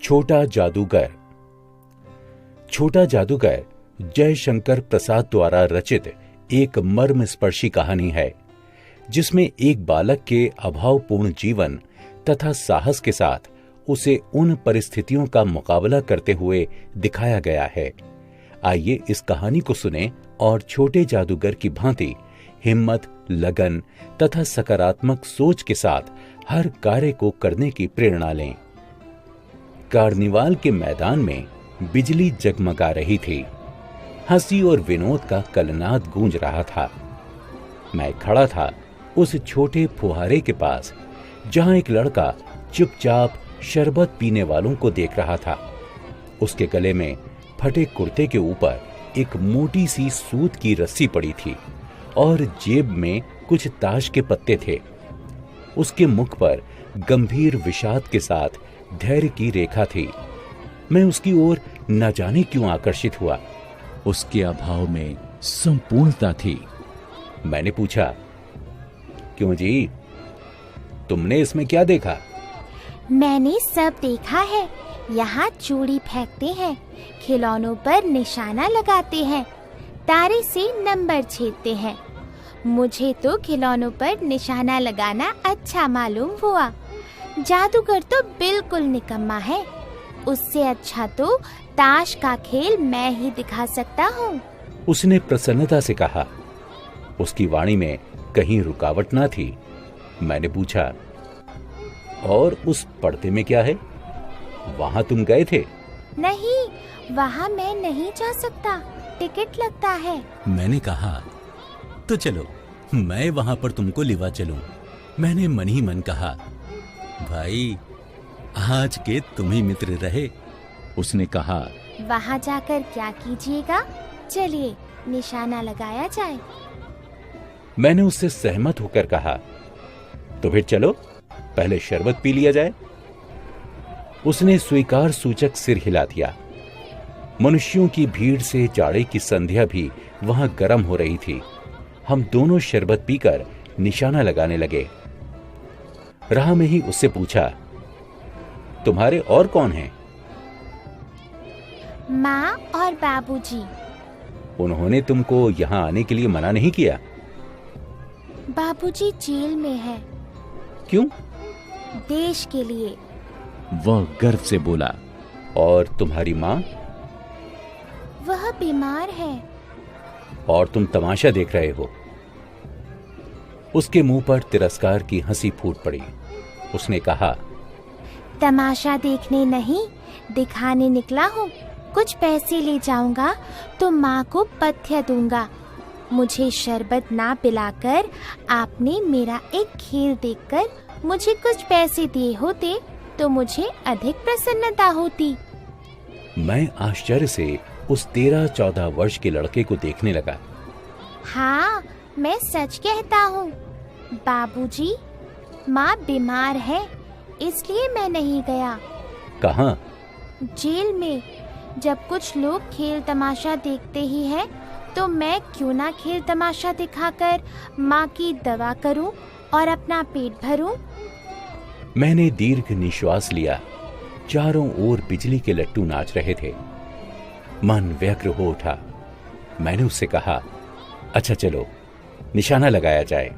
छोटा जादूगर। छोटा जादूगर जयशंकर प्रसाद द्वारा रचित एक मर्मस्पर्शी कहानी है, जिसमें एक बालक के अभावपूर्ण जीवन तथा साहस के साथ उसे उन परिस्थितियों का मुकाबला करते हुए दिखाया गया है। आइए इस कहानी को सुनें और छोटे जादूगर की भांति हिम्मत, लगन तथा सकारात्मक सोच के साथ हर कार्य को करने की प्रेरणा लें। कार्निवाल के मैदान में बिजली जगमगा रही थी। हंसी और विनोद का कलनाद गूंज रहा था। मैं खड़ा था उस छोटे फुहारे के पास, जहां एक लड़का चुपचाप शरबत पीने वालों को देख रहा था। उसके गले में फटे कुर्ते के ऊपर एक मोटी सी सूत की रस्सी पड़ी थी और जेब में कुछ ताश के पत्ते थे। उसके मुख पर गंभीर विषाद के साथ धैर्य की रेखा थी। मैं उसकी ओर न जाने क्यों आकर्षित हुआ। उसके अभाव में संपूर्णता थी। मैंने पूछा, क्यों जी, तुमने इसमें क्या देखा? मैंने सब देखा है। यहाँ चूड़ी फेंकते हैं, खिलौनों पर निशाना लगाते हैं, तारे से नंबर छेदते हैं। मुझे तो खिलौनों पर निशाना लगाना अच्छा मालूम हुआ। जादूगर तो बिल्कुल निकम्मा है। उससे अच्छा तो ताश का खेल मैं ही दिखा सकता हूँ। उसने प्रसन्नता से कहा। उसकी वाणी में कहीं रुकावट ना थी। मैंने पूछा, और उस पर्दे में क्या है? वहां तुम गए थे? नहीं, वहाँ मैं नहीं जा सकता, टिकट लगता है। मैंने कहा, तो चलो मैं वहां पर तुमको लिवा चलूं। मैंने मन ही मन कहा, भाई आज के तुम ही मित्र रहे। उसने कहा, वहाँ जाकर क्या कीजिएगा? चलिए निशाना लगाया जाए। मैंने उससे सहमत होकर कहा, तो फिर चलो पहले शरबत पी लिया जाए। उसने स्वीकार सूचक सिर हिला दिया। मनुष्यों की भीड़ से जाड़े की संध्या भी वहां गर्म हो रही थी। हम दोनों शरबत पीकर निशाना लगाने लगे। राह में ही उससे पूछा, तुम्हारे और कौन हैं? माँ और बाबूजी। उन्होंने तुमको यहाँ आने के लिए मना नहीं किया? बाबूजी जेल में है। क्यों? देश के लिए। वह गर्व से बोला। और तुम्हारी माँ? वह बीमार है। और तुम तमाशा देख रहे हो? उसके मुंह पर तिरस्कार की हंसी फूट पड़ी। उसने कहा, तमाशा देखने नहीं, दिखाने निकला हूँ। कुछ पैसे ले जाऊंगा तो माँ को पथ्य दूंगा। मुझे शरबत ना पिलाकर आपने मेरा एक खेल देखकर मुझे कुछ पैसे दिए होते तो मुझे अधिक प्रसन्नता होती। मैं आश्चर्य से उस 13-14 वर्ष के लड़के को देखने लगा। हाँ, मैं सच कहता हूँ बाबूजी, माँ बीमार है, इसलिए मैं नहीं गया। कहाँ? जेल में। जब कुछ लोग खेल तमाशा देखते ही हैं, तो मैं क्यों ना खेल तमाशा दिखाकर माँ की दवा करूं और अपना पेट भरूं। मैंने दीर्घ निश्वास लिया। चारों ओर बिजली के लट्टू नाच रहे थे। मन व्यग्र हो उठा। मैंने उससे कहा, अच्छा चलो निशाना लगाया जाए।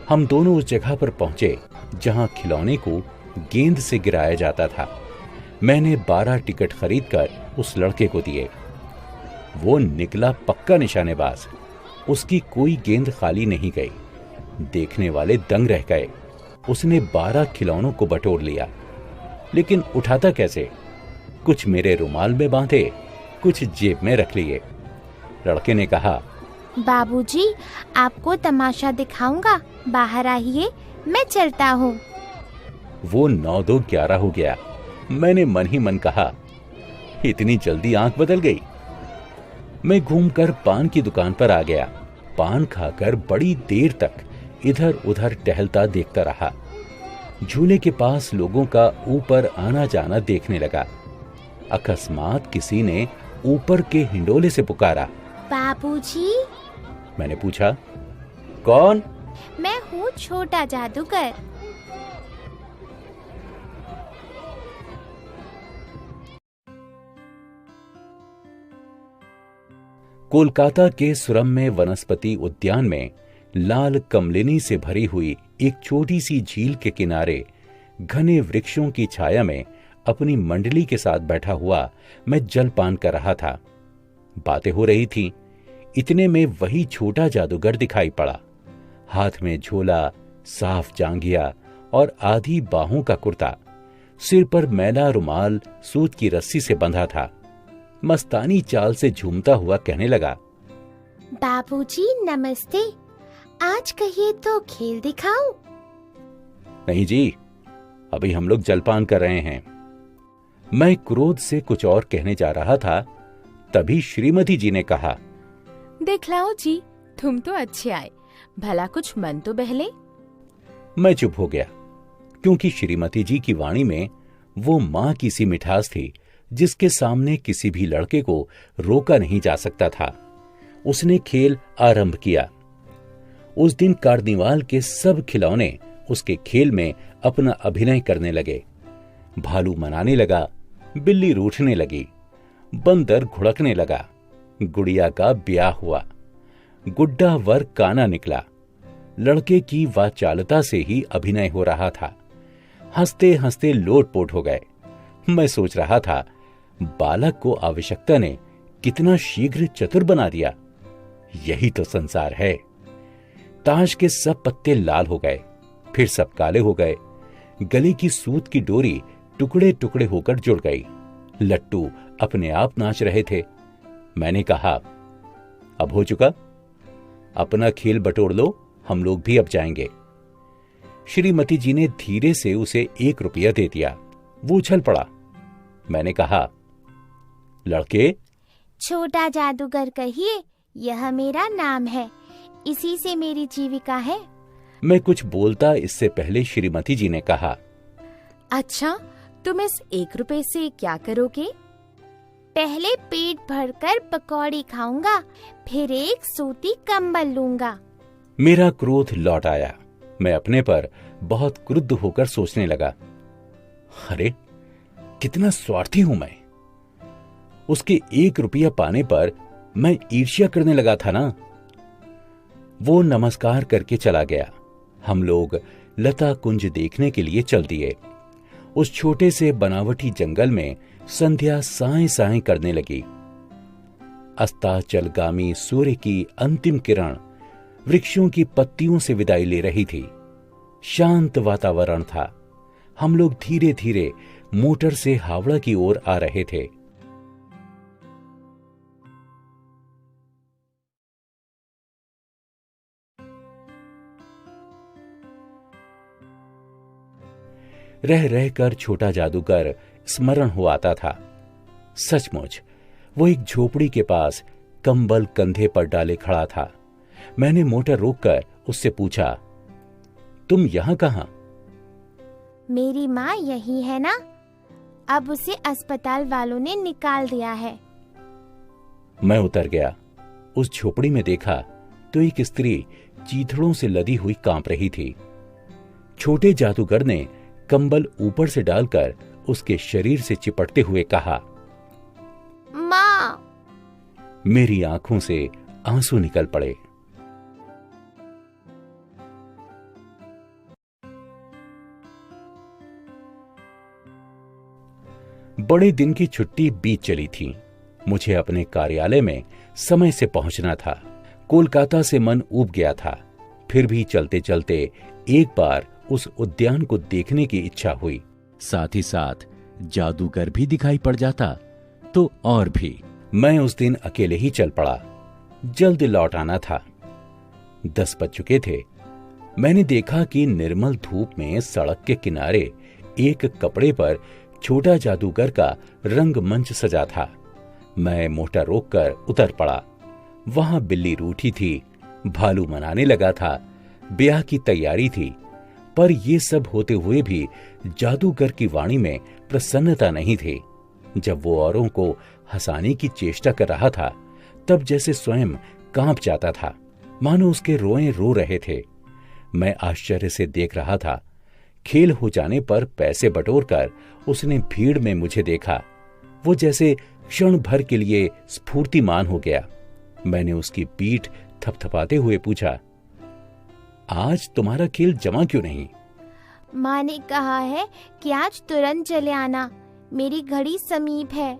हम दोनों उस जगह पर पहुंचे जहां खिलौने को गेंद से गिराया जाता था। मैंने 12 टिकट खरीदकर उस लड़के को दिए। वो निकला पक्का निशानेबाज। उसकी कोई गेंद खाली नहीं गई। देखने वाले दंग रह गए। उसने 12 खिलौनों को बटोर लिया, लेकिन उठाता कैसे? कुछ मेरे रुमाल में बांधे, कुछ जेब में रख लिए। लड़के ने कहा, बाबूजी, आपको तमाशा दिखाऊंगा, बाहर आइए, मैं चलता हूँ। वो 9-2-11 हो गया। मैंने मन ही मन कहा, इतनी जल्दी आंख बदल गई। मैं घूमकर पान की दुकान पर आ गया। पान खाकर बड़ी देर तक इधर उधर टहलता देखता रहा। झूले के पास लोगों का ऊपर आना जाना देखने लगा। अकस्मात किसी ने ऊपर के हिंडोले से पुकारा, बाबूजी। मैंने पूछा, कौन? मैं हूँ छोटा जादूगर। कोलकाता के सुरम्य वनस्पति उद्यान में लाल कमलिनी से भरी हुई एक छोटी सी झील के किनारे घने वृक्षों की छाया में अपनी मंडली के साथ बैठा हुआ मैं जलपान कर रहा था। बातें हो रही थीं। इतने में वही छोटा जादूगर दिखाई पड़ा। हाथ में झोला, साफ जांघिया और आधी बाहों का कुर्ता, सिर पर मैला रुमाल सूत की रस्सी से बंधा था। मस्तानी चाल से झूमता हुआ कहने लगा, बाबूजी नमस्ते, आज कहिए तो खेल दिखाऊं? नहीं जी, अभी हम लोग जलपान कर रहे हैं। मैं क्रोध से कुछ और कहने जा रहा था, तभी श्रीमती जी ने कहा, दिखलाओ जी, तुम तो अच्छे आए, भला कुछ मन तो बहले। मैं चुप हो गया, क्योंकि श्रीमती जी की वाणी में वो मां की सी मिठास थी जिसके सामने किसी भी लड़के को रोका नहीं जा सकता था। उसने खेल आरंभ किया। उस दिन कार्निवाल के सब खिलौने उसके खेल में अपना अभिनय करने लगे। भालू मनाने लगा, बिल्ली रूठने लगी, बंदर घुड़कने लगा, गुड़िया का ब्याह हुआ, गुड्डा वर काना निकला। लड़के की वाचालता से ही अभिनय हो रहा था। हंसते हंसते लोटपोट हो गए। मैं सोच रहा था, बालक को आवश्यकता ने कितना शीघ्र चतुर बना दिया। यही तो संसार है। ताश के सब पत्ते लाल हो गए, फिर सब काले हो गए। गले की सूत की डोरी टुकड़े टुकड़े होकर जुड़ गई। लट्टू अपने आप नाच रहे थे। मैंने कहा, अब हो चुका, अपना खेल बटोर लो, हम लोग भी अब जाएंगे। श्रीमती जी ने धीरे से उसे 1 रुपया दे दिया। वो उछल पड़ा। मैंने कहा, लड़के, छोटा जादूगर कहिए, यह मेरा नाम है, इसी से मेरी जीविका है। मैं कुछ बोलता इससे पहले श्रीमती जी ने कहा, अच्छा, तुम इस 1 रुपए से क्या करोगे? पहले पेट भरकर पकौड़ी खाऊंगा, फिर एक सूती कंबल लूंगा। मेरा क्रोध लौट आया। मैं अपने पर बहुत क्रुद्ध होकर सोचने लगा, अरे कितना स्वार्थी हूं मैं। उसके 1 रुपया पाने पर मैं ईर्ष्या करने लगा था ना। वो नमस्कार करके चला गया। हम लोग लता कुंज देखने के लिए चल दिए। उस छोटे से बनावटी जंगल में संध्या साएं साएं करने लगी। अस्ताचलगामी सूर्य की अंतिम किरण वृक्षों की पत्तियों से विदाई ले रही थी। शांत वातावरण था। हम लोग धीरे धीरे मोटर से हावड़ा की ओर आ रहे थे। रह रहकर छोटा जादूगर स्मरण हो आता था। सचमुच वो एक झोपड़ी के पास कंबल कंधे पर डाले खड़ा था। मैंने मोटर रोककर उससे पूछा, तुम यहां कहां? मेरी माँ यही है ना, अब उसे अस्पताल वालों ने निकाल दिया है। मैं उतर गया। उस झोपड़ी में देखा तो एक स्त्री चीथड़ों से लदी हुई कांप रही थी। छोटे जादूगर ने कंबल ऊपर से डालकर उसके शरीर से चिपटते हुए कहा, माँ। मेरी आंखों से आंसू निकल पड़े। बड़े दिन की छुट्टी बीत चली थी। मुझे अपने कार्यालय में समय से पहुंचना था। कोलकाता से मन ऊब गया था। फिर भी चलते चलते एक बार उस उद्यान को देखने की इच्छा हुई। साथ ही साथ जादूगर भी दिखाई पड़ जाता तो और भी। मैं उस दिन अकेले ही चल पड़ा। जल्द लौट आना था। 10 बज चुके थे। मैंने देखा कि निर्मल धूप में सड़क के किनारे एक कपड़े पर छोटा जादूगर का रंगमंच सजा था। मैं मोटर रोककर उतर पड़ा। वहां बिल्ली रूठी थी, भालू मनाने लगा था, ब्याह की तैयारी थी। पर ये सब होते हुए भी जादूगर की वाणी में प्रसन्नता नहीं थी। जब वो औरों को हंसाने की चेष्टा कर रहा था, तब जैसे स्वयं कांप जाता था, मानो उसके रोए रो रहे थे। मैं आश्चर्य से देख रहा था। खेल हो जाने पर पैसे बटोरकर उसने भीड़ में मुझे देखा। वो जैसे क्षण भर के लिए स्फूर्तिमान हो गया। मैंने उसकी पीठ थपथपाते हुए पूछा, आज तुम्हारा खेल जमा क्यों नहीं? माँ ने कहा है कि आज तुरंत चले आना, मेरी घड़ी समीप है।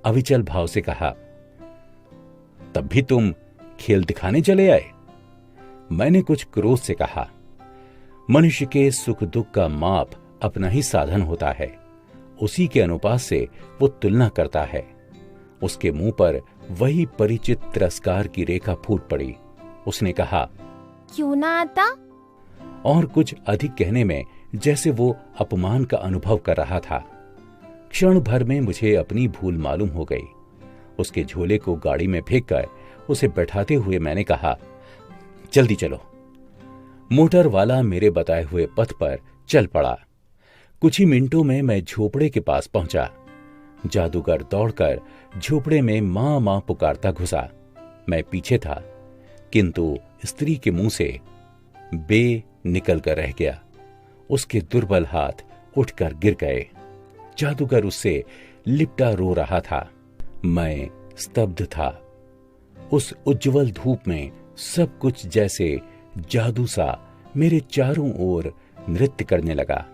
अविचल भाव से कहा। तब भी तुम खेल दिखाने चले आए? मैंने कुछ क्रोध से कहा। मनुष्य के सुख दुख का माप अपना ही साधन होता है, उसी के अनुपात से वो तुलना करता है। उसके मुंह पर वही परिचित तिरस्कार की रेखा फूट पड़ी। उसने कहा, क्यों ना आता? और कुछ अधिक कहने में जैसे वो अपमान का अनुभव कर रहा था। क्षण भर में मुझे अपनी भूल मालूम हो गई। उसके झोले को गाड़ी में फेंककर उसे बैठाते हुए मैंने कहा, जल्दी चलो। मोटर वाला मेरे बताए हुए पथ पर चल पड़ा। कुछ ही मिनटों में मैं झोपड़े के पास पहुंचा। जादूगर दौड़कर झोपड़े में मां मां पुकारता घुसा। मैं पीछे था, किंतु स्त्री के मुंह से बे निकल कर रह गया। उसके दुर्बल हाथ उठकर गिर गए। जादूगर उससे लिपटा रो रहा था। मैं स्तब्ध था। उस उज्जवल धूप में सब कुछ जैसे जादू सा मेरे चारों ओर नृत्य करने लगा।